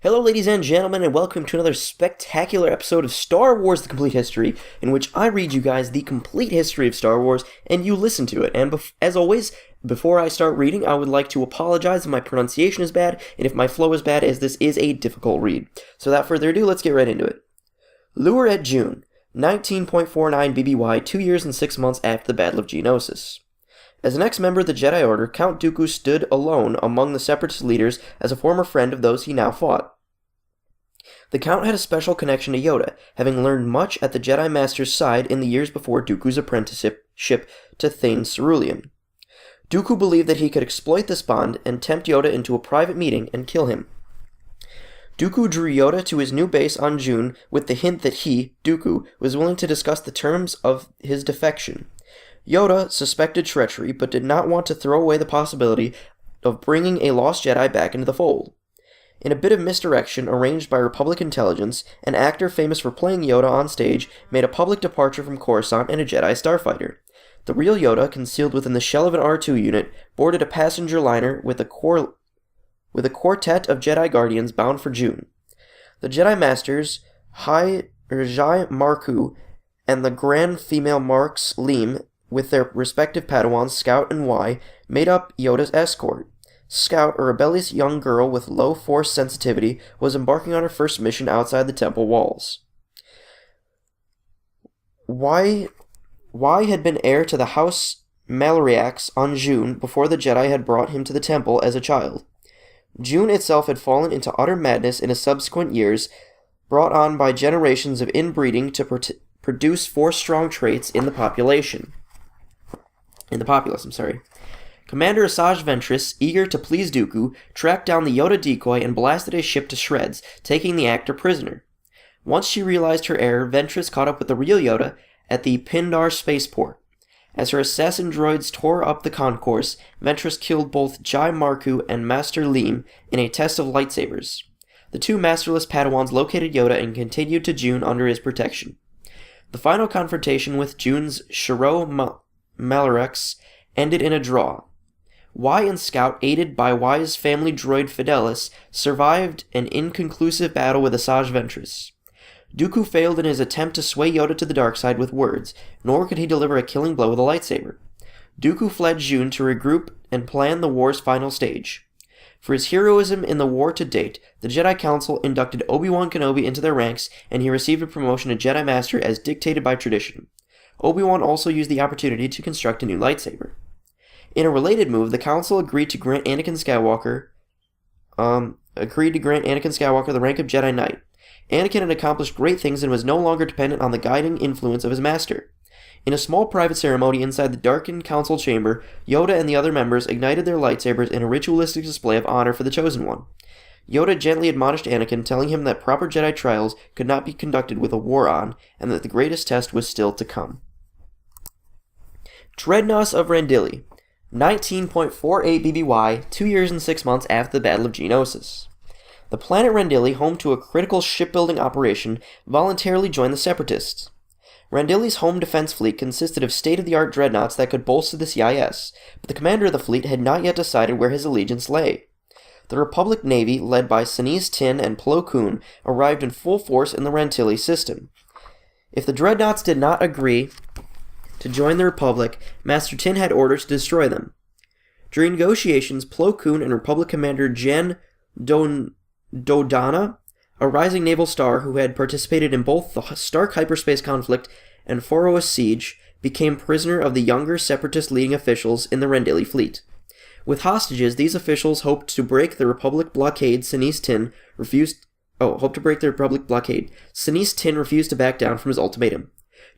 Hello, ladies and gentlemen, and welcome to another spectacular episode of Star Wars The Complete History, in which I read you guys the complete history of Star Wars, and you listen to it. And as always, before I start reading, I would like to apologize if my pronunciation is bad, and if my flow is bad, as this is a difficult read. So without further ado, let's get right into it. Lure at June, 19.49 BBY, 2 years and 6 months after the Battle of Geonosis. As an ex-member of the Jedi Order, Count Dooku stood alone among the Separatist leaders as a former friend of those he now fought. The Count had a special connection to Yoda, having learned much at the Jedi Master's side in the years before Dooku's apprenticeship to Thane Cerulean. Dooku believed that he could exploit this bond and tempt Yoda into a private meeting and kill him. Dooku drew Yoda to his new base on June with the hint that he, Dooku, was willing to discuss the terms of his defection. Yoda suspected treachery, but did not want to throw away the possibility of bringing a lost Jedi back into the fold. In a bit of misdirection arranged by Republic intelligence, an actor famous for playing Yoda on stage made a public departure from Coruscant in a Jedi starfighter. The real Yoda, concealed within the shell of an R2 unit, boarded a passenger liner with a quartet of Jedi Guardians bound for June. The Jedi Masters, Jai Marku and the Grand Female Marks Leem, with their respective Padawans Scout and Y, made up Yoda's escort. Scout, a rebellious young girl with low force sensitivity, was embarking on her first mission outside the temple walls. Y had been heir to the House Malariax on June before the Jedi had brought him to the temple as a child. June itself had fallen into utter madness in its subsequent years, brought on by generations of inbreeding to produce force-strong traits in the populace. Commander Asajj Ventress, eager to please Dooku, tracked down the Yoda decoy and blasted his ship to shreds, taking the actor prisoner. Once she realized her error, Ventress caught up with the real Yoda at the Pindar spaceport. As her assassin droids tore up the concourse, Ventress killed both Jai Marku and Master Leem in a test of lightsabers. The two masterless Padawans located Yoda and continued to June under his protection. The final confrontation with June's Shiro Malarax ended in a draw. Y and Scout, aided by Y's family droid Fidelis, survived an inconclusive battle with Asajj Ventress. Dooku failed in his attempt to sway Yoda to the dark side with words, nor could he deliver a killing blow with a lightsaber. Dooku fled June to regroup and plan the war's final stage. For his heroism in the war to date, the Jedi Council inducted Obi-Wan Kenobi into their ranks, and he received a promotion to Jedi Master as dictated by tradition. Obi-Wan also used the opportunity to construct a new lightsaber. In a related move, the Council agreed to grant Anakin Skywalker the rank of Jedi Knight. Anakin had accomplished great things and was no longer dependent on the guiding influence of his master. In a small private ceremony inside the darkened council chamber, Yoda and the other members ignited their lightsabers in a ritualistic display of honor for the Chosen One. Yoda gently admonished Anakin, telling him that proper Jedi trials could not be conducted with a war on, and that the greatest test was still to come. Dreadnoughts of Randilli, 19.48 BBY, 2 years and 6 months after the Battle of Geonosis. The planet Randilli, home to a critical shipbuilding operation, voluntarily joined the Separatists. Randilli's home defense fleet consisted of state-of-the-art dreadnoughts that could bolster the CIS, but the commander of the fleet had not yet decided where his allegiance lay. The Republic Navy, led by Sinise Tin and Plo Koon, arrived in full force in the Randilli system. If the dreadnoughts did not agree to join the Republic, Master Tin had orders to destroy them. During negotiations, Plo Koon and Republic Commander Jen Dodonna, a rising naval star who had participated in both the Stark hyperspace conflict and Foros siege, became prisoner of the younger Separatist leading officials in the Randilli fleet. With hostages, these officials hoped to break the Republic blockade. Sinise Tin refused to back down from his ultimatum.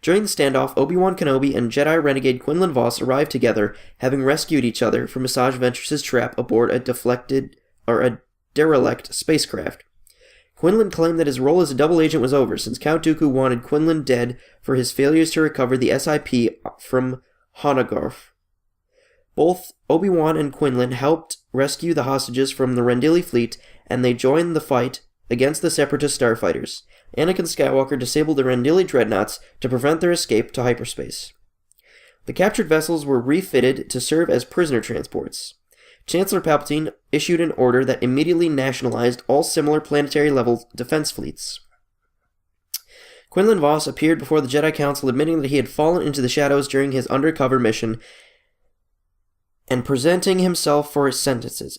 During the standoff, Obi-Wan Kenobi and Jedi renegade Quinlan Vos arrived together, having rescued each other from Asajj Ventress' trap aboard a derelict spacecraft. Quinlan claimed that his role as a double agent was over, since Count Dooku wanted Quinlan dead for his failures to recover the SIP from Honogorf. Both Obi-Wan and Quinlan helped rescue the hostages from the Randilli fleet, and they joined the fight against the Separatist starfighters. Anakin Skywalker disabled the Randilli dreadnoughts to prevent their escape to hyperspace. The captured vessels were refitted to serve as prisoner transports. Chancellor Palpatine issued an order that immediately nationalized all similar planetary-level defense fleets. Quinlan Vos appeared before the Jedi Council admitting that he had fallen into the shadows during his undercover mission and presenting himself for sentences.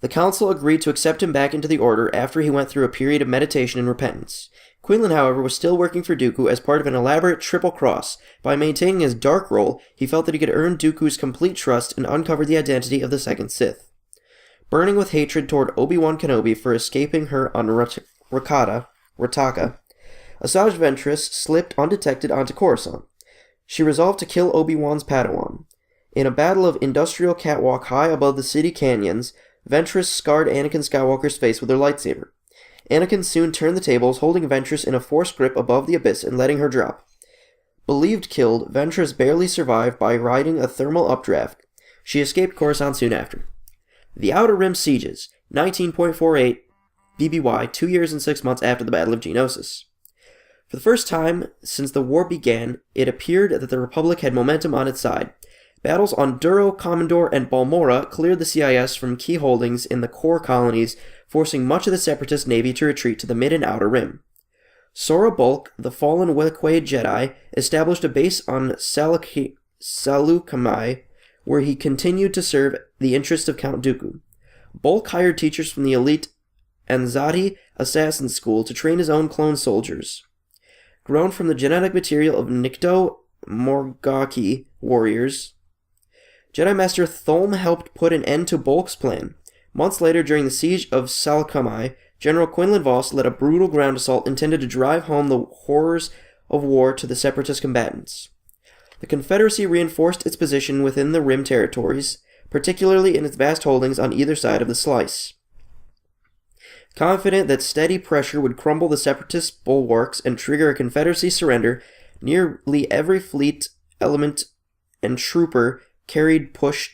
The Council agreed to accept him back into the Order after he went through a period of meditation and repentance. Quinlan, however, was still working for Dooku as part of an elaborate triple cross. By maintaining his dark role, he felt that he could earn Dooku's complete trust and uncover the identity of the second Sith. Burning with hatred toward Obi-Wan Kenobi for escaping her on Rataka, Asajj Ventress slipped undetected onto Coruscant. She resolved to kill Obi-Wan's Padawan. In a battle of industrial catwalk high above the city canyons, Ventress scarred Anakin Skywalker's face with her lightsaber. Anakin soon turned the tables, holding Ventress in a force grip above the abyss and letting her drop. Believed killed, Ventress barely survived by riding a thermal updraft. She escaped Coruscant soon after. The Outer Rim Sieges, 19.48 BBY, 2 years and 6 months after the Battle of Geonosis. For the first time since the war began, it appeared that the Republic had momentum on its side. Battles on Duro, Commodore, and Balmorra cleared the CIS from key holdings in the core colonies, forcing much of the Separatist Navy to retreat to the Mid and Outer Rim. Sora Bulk, the fallen Wequay Jedi, established a base on Saleucami, where he continued to serve the interests of Count Dooku. Bulk hired teachers from the elite Anzati Assassin School to train his own clone soldiers. Grown from the genetic material of Nikto Morgaki warriors, Jedi Master Thulm helped put an end to Bulk's plan. Months later, during the siege of Saleucami, General Quinlan Vos led a brutal ground assault intended to drive home the horrors of war to the Separatist combatants. The Confederacy reinforced its position within the Rim territories, particularly in its vast holdings on either side of the slice. Confident that steady pressure would crumble the Separatist bulwarks and trigger a Confederacy surrender, nearly every fleet element and trooper carried push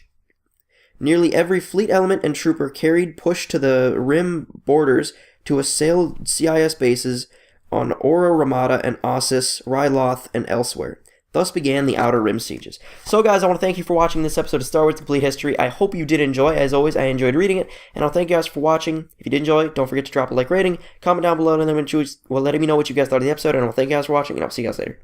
to the Rim borders to assail CIS bases on Ora Ramada and Ossus, Ryloth, and elsewhere. Thus began the Outer Rim Sieges. So guys, I want to thank you for watching this episode of Star Wars Complete History. I hope you did enjoy. As always, I enjoyed reading it, and I'll thank you guys for watching. If you did enjoy, don't forget to drop a like rating, comment down below, and letting me know what you guys thought of the episode, and I'll thank you guys for watching, and I'll see you guys later.